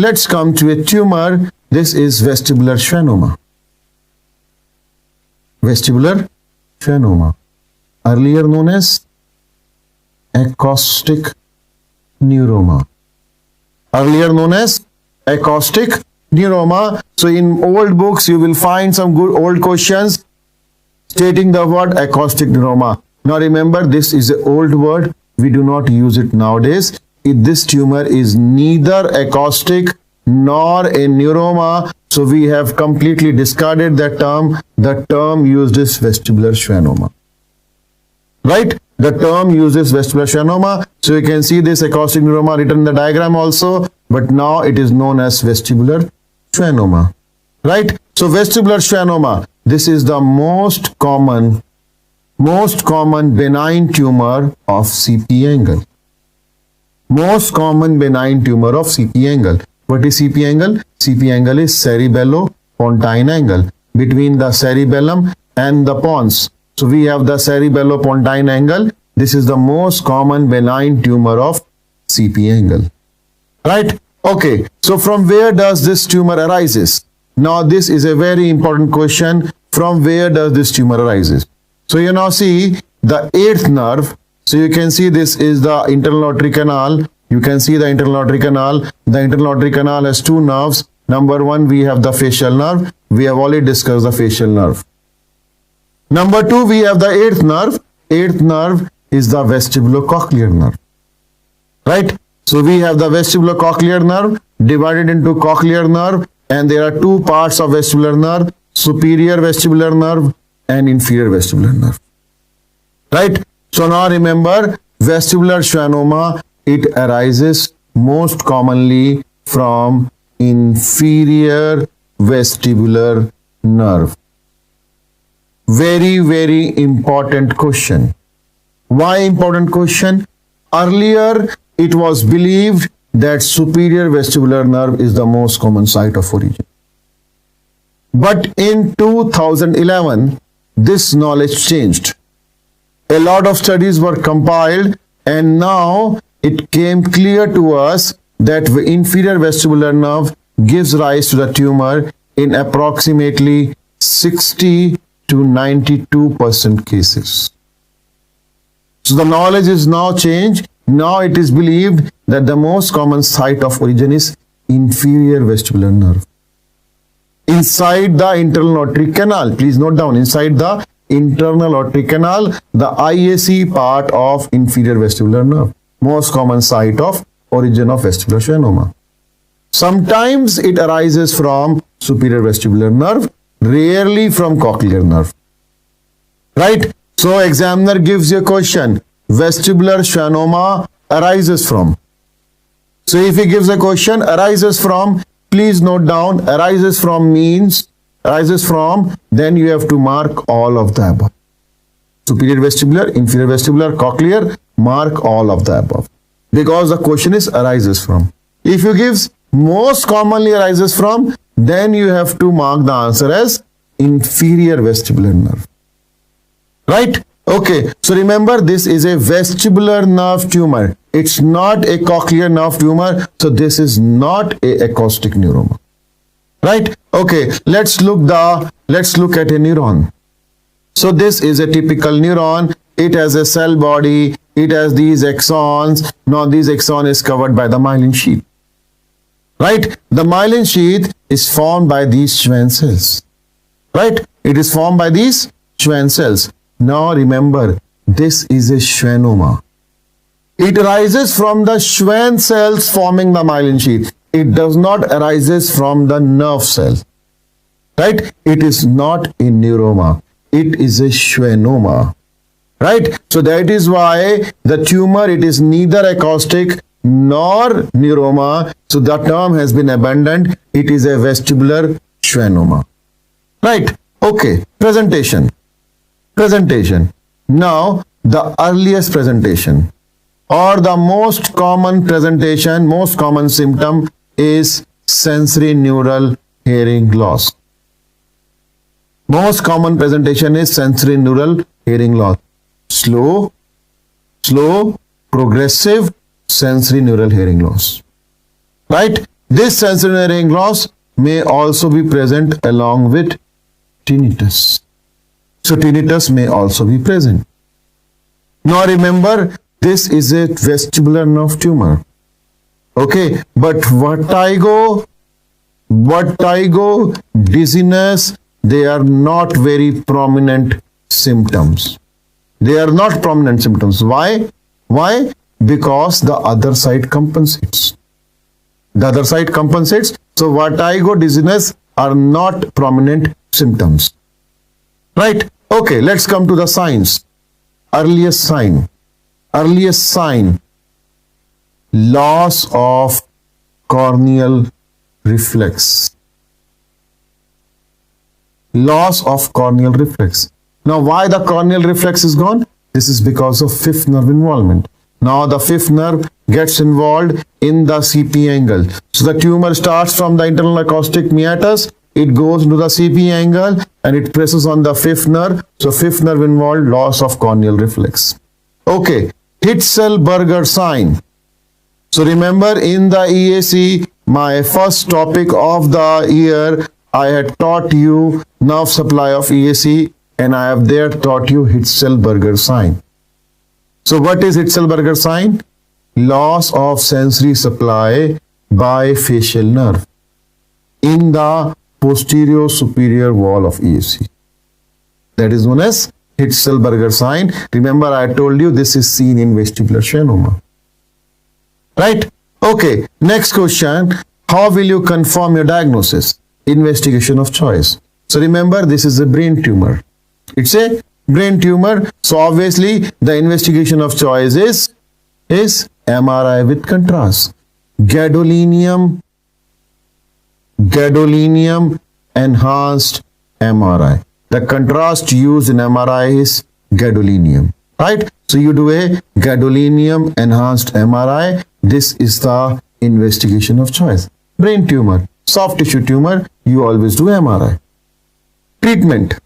let's come to a tumor. This is vestibular schwannoma. Vestibular schwannoma, earlier known as acoustic neuroma. Earlier known as acoustic neuroma. So in old books, you will find some good old questions stating the word acoustic neuroma. Now remember, this is an old word. We do not use it nowadays. This tumor is neither acoustic nor a neuroma. So we have completely discarded that term. The term used is vestibular schwannoma. Right? The term uses vestibular schwannoma. So you can see this acoustic neuroma written in the diagram also. But now it is known as vestibular schwannoma. Right? So vestibular schwannoma, this is the most common benign tumor of CP angle. Most common benign tumor of CP angle. What is CP angle? CP angle is cerebellopontine angle between the cerebellum and the pons. So we have the cerebellopontine angle. This is the most common benign tumor of CP angle. Right? Okay. So from where does this tumor arises? Now this is a very important question. From where does this tumor arises? So you now see the 8th nerve. So you can see this is the internal auditory canal. You can see the internal auditory canal. The internal auditory canal has 2 nerves. Number 1, we have the facial nerve. We have already discussed the facial nerve. Number 2, we have the 8th nerve. 8th nerve is the vestibulocochlear nerve. Right? So we have the vestibulocochlear nerve divided into cochlear nerve, and there are 2 parts of vestibular nerve, superior vestibular nerve and inferior vestibular nerve. Right? So now remember, vestibular schwannoma, it arises most commonly from inferior vestibular nerve. Very, very important question. Why important question? Earlier, it was believed that superior vestibular nerve is the most common site of origin. But in 2011, this knowledge changed. A lot of studies were compiled, and now it came clear to us that the inferior vestibular nerve gives rise to the tumor in approximately 60 to 92% cases. So the knowledge is now changed. Now it is believed that the most common site of origin is inferior vestibular nerve. Inside the internal auditory canal, please note down, inside the internal auditory canal, the IAC part of inferior vestibular nerve, most common site of origin of vestibular schwannoma. Sometimes it arises from superior vestibular nerve, rarely from cochlear nerve. Right? So examiner gives you a question, vestibular schwannoma arises from. So if he gives a question, arises from, please note down, arises from means, arises from, then you have to mark all of the above. Superior vestibular, inferior vestibular, cochlear, mark all of the above. Because the question is arises from. If you gives most commonly arises from, then you have to mark the answer as inferior vestibular nerve. Right? Okay. So remember, this is a vestibular nerve tumor. It's not a cochlear nerve tumor. So this is not a acoustic neuroma. Right? Okay. Let's look at a neuron. So this is a typical neuron. It has a cell body. It has these axons. Now this axon is covered by the myelin sheath. Right? The myelin sheath is formed by these Schwann cells. Right? It is formed by these Schwann cells. Now remember, this is a schwannoma. It arises from the Schwann cells forming the myelin sheath. It does not arises from the nerve cell. Right? It is not a neuroma. It is a schwannoma. Right? So that is why the tumor, it is neither acoustic nor neuroma. So the term has been abandoned. It is a vestibular schwannoma. Right? Okay. Presentation. Now, the earliest presentation or the most common presentation, most common symptom is sensory neural hearing loss. Most common presentation is sensory neural hearing loss. Slow, progressive sensory neural hearing loss. Right? This sensory hearing loss may also be present along with tinnitus. So tinnitus may also be present. Now remember, this is a vestibular nerve tumor. Okay, but vertigo, dizziness, they are not very prominent symptoms. They are not prominent symptoms. Why? Why? Because the other side compensates. The other side compensates. So vertigo, dizziness are not prominent symptoms. Right? Okay, let's come to the signs. Earliest sign. Loss of corneal reflex. Loss of corneal reflex. Now, why the corneal reflex is gone? This is because of fifth nerve involvement. Now, the fifth nerve gets involved in the CP angle. So, the tumor starts from the internal acoustic meatus. It goes into the CP angle and it presses on the fifth nerve. So, fifth nerve involved, loss of corneal reflex. Okay, Hitzel-Berger sign. So, remember in the EAC, my first topic of the year, I had taught you nerve supply of EAC and I have there taught you Hitzel-Berger sign. So what is Hitzel-Berger sign? Loss of sensory supply by facial nerve in the posterior superior wall of EAC. That is known as Hitzel-Berger sign. Remember, I told you this is seen in vestibular schwannoma. Right? Okay, next question. How will you confirm your diagnosis? Investigation of choice. So remember, this is a brain tumor. It's a brain tumor. So obviously, the investigation of choice is MRI with contrast. Gadolinium enhanced MRI. The contrast used in MRI is gadolinium. Right? So you do a gadolinium enhanced MRI. This is the investigation of choice. Brain tumor, soft tissue tumor, you always do MRI. Treatment.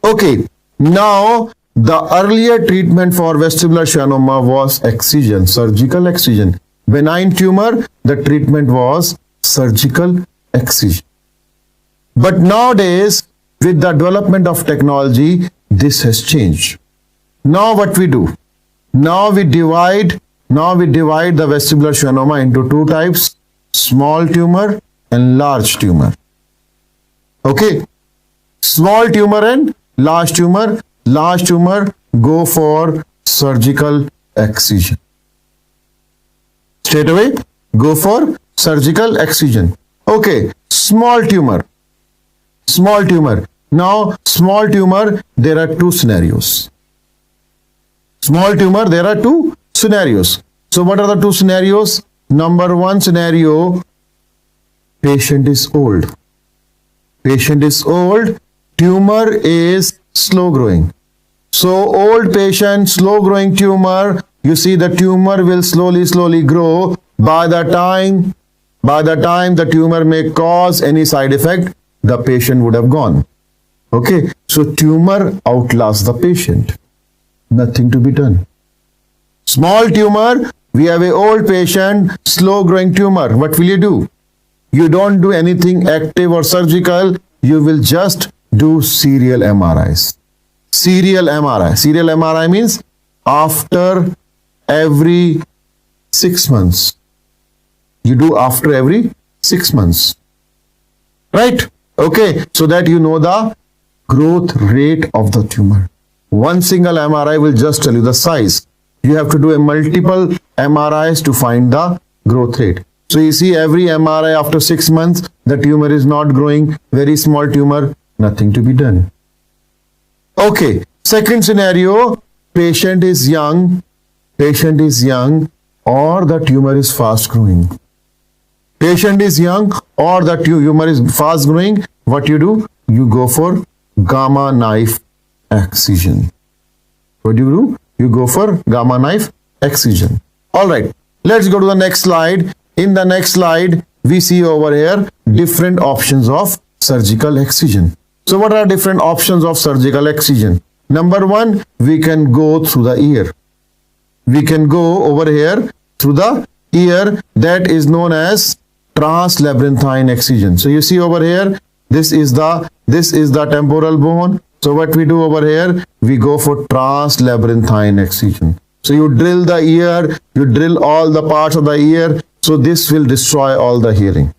Okay, now the earlier treatment for vestibular schwannoma was excision, surgical excision. Benign tumor, the treatment was surgical excision. But nowadays, with the development of technology, this has changed. Now what we do? Now we divide the vestibular schwannoma into two types, small tumor and large tumor. Okay, small tumor and large tumor. Large tumor go for surgical excision. Straight away go for surgical excision. Okay, small tumor. Now small tumor, there are two scenarios. Small tumor, there are two scenarios. So what are the two scenarios? Number one scenario, patient is old. Tumor is slow growing. So old patient, slow growing tumor, you see the tumor will slowly grow. By the time the tumor may cause any side effect, the patient would have gone. Okay, so tumor outlasts the patient. Nothing to be done. Small tumor, we have an old patient, slow growing tumor. What will you do? You don't do anything active or surgical. You will just do serial MRIs. Serial MRI means after every 6 months. You do after every 6 months. Right? Okay, so that you know the growth rate of the tumor. One single MRI will just tell you the size. You have to do a multiple MRIs to find the growth rate. So you see every MRI after 6 months, the tumor is not growing, very small tumor, nothing to be done. Okay, second scenario, patient is young or the tumor is fast growing. Patient is young or the tumor is fast growing. What you do? You go for gamma knife excision. What do you do? You go for gamma knife excision. All right, let's go to the next slide. In the next slide, we see over here different options of surgical excision. So what are different options of surgical excision? Number one, we can go through the ear. We can go over here through the ear, that is known as translabyrinthine excision. So you see over here, this is the temporal bone. So what we do over here, we go for translabyrinthine excision. So you drill the ear, you drill all the parts of the ear. So this will destroy all the hearing.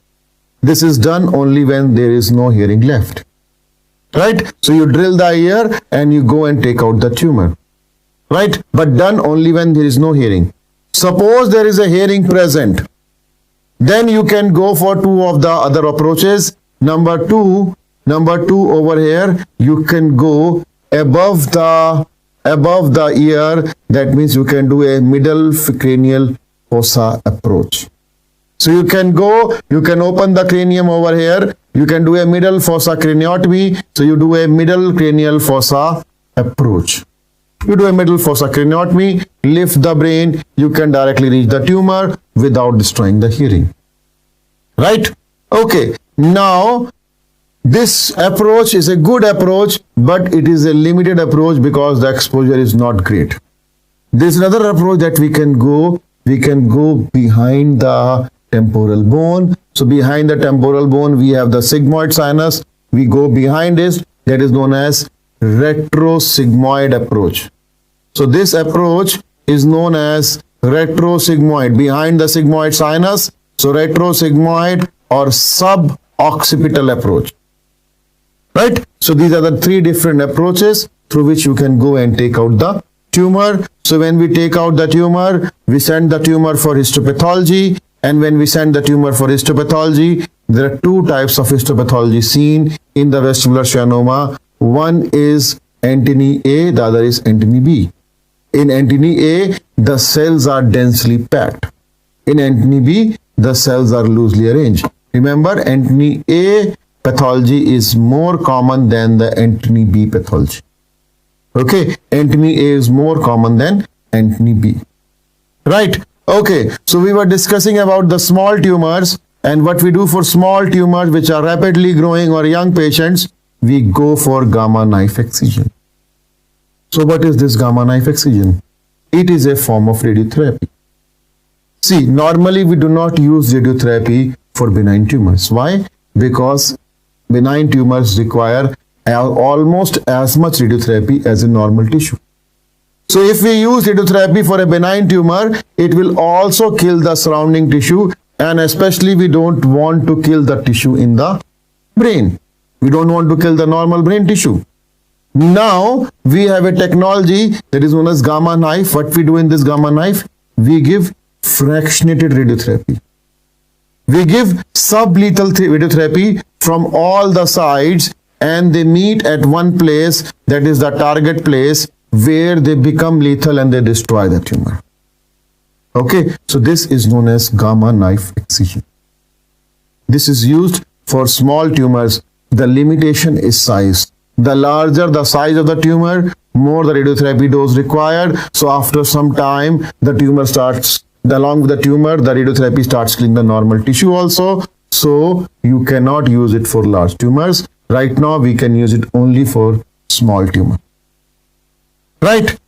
This is done only when there is no hearing left. Right? So you drill the ear and you go and take out the tumor. Right? But done only when there is no hearing. Suppose there is a hearing present. Then you can go for two of the other approaches. Number two over here, you can go above the ear. That means you can do a middle cranial fossa approach. So you can open the cranium over here. You can do a middle fossa craniotomy. So you do a middle cranial fossa approach. You do a middle fossa craniotomy, lift the brain, you can directly reach the tumor without destroying the hearing. Right? Okay. Now, this approach is a good approach, but it is a limited approach because the exposure is not great. There's another approach that we can go. We can go behind the temporal bone. So behind the temporal bone, we have the sigmoid sinus. We go behind it. That is known as retrosigmoid approach. So this approach is known as retrosigmoid, behind the sigmoid sinus. So retrosigmoid or sub-occipital approach. Right? So these are the three different approaches through which you can go and take out the tumor. So when we take out the tumor, we send the tumor for histopathology. And when we send the tumor for histopathology, there are two types of histopathology seen in the vestibular schwannoma. One is antennae A, the other is antennae B. In antennae A, the cells are densely packed. In antennae B, the cells are loosely arranged. Remember, antennae A pathology is more common than the antennae B pathology. Okay, antennae A is more common than antennae B. Right? Okay, so we were discussing about the small tumors, and what we do for small tumors which are rapidly growing or young patients, we go for gamma knife excision. So what is this gamma knife excision? It is a form of radiotherapy. See, normally we do not use radiotherapy for benign tumors. Why? Because benign tumors require almost as much radiotherapy as a normal tissue. So if we use radiotherapy for a benign tumor, it will also kill the surrounding tissue, and especially we don't want to kill the tissue in the brain. We don't want to kill the normal brain tissue. Now we have a technology that is known as gamma knife. What we do in this gamma knife? We give fractionated radiotherapy. We give sublethal radiotherapy from all the sides, and they meet at one place, that is the target place, where they become lethal and they destroy the tumor. Okay, so this is known as gamma knife excision. This is used for small tumors. The limitation is size. The larger the size of the tumor, more the radiotherapy dose required. So after some time, the tumor starts, along with the tumor, the radiotherapy starts killing the normal tissue also. So you cannot use it for large tumors. Right now, we can use it only for small tumor. Right?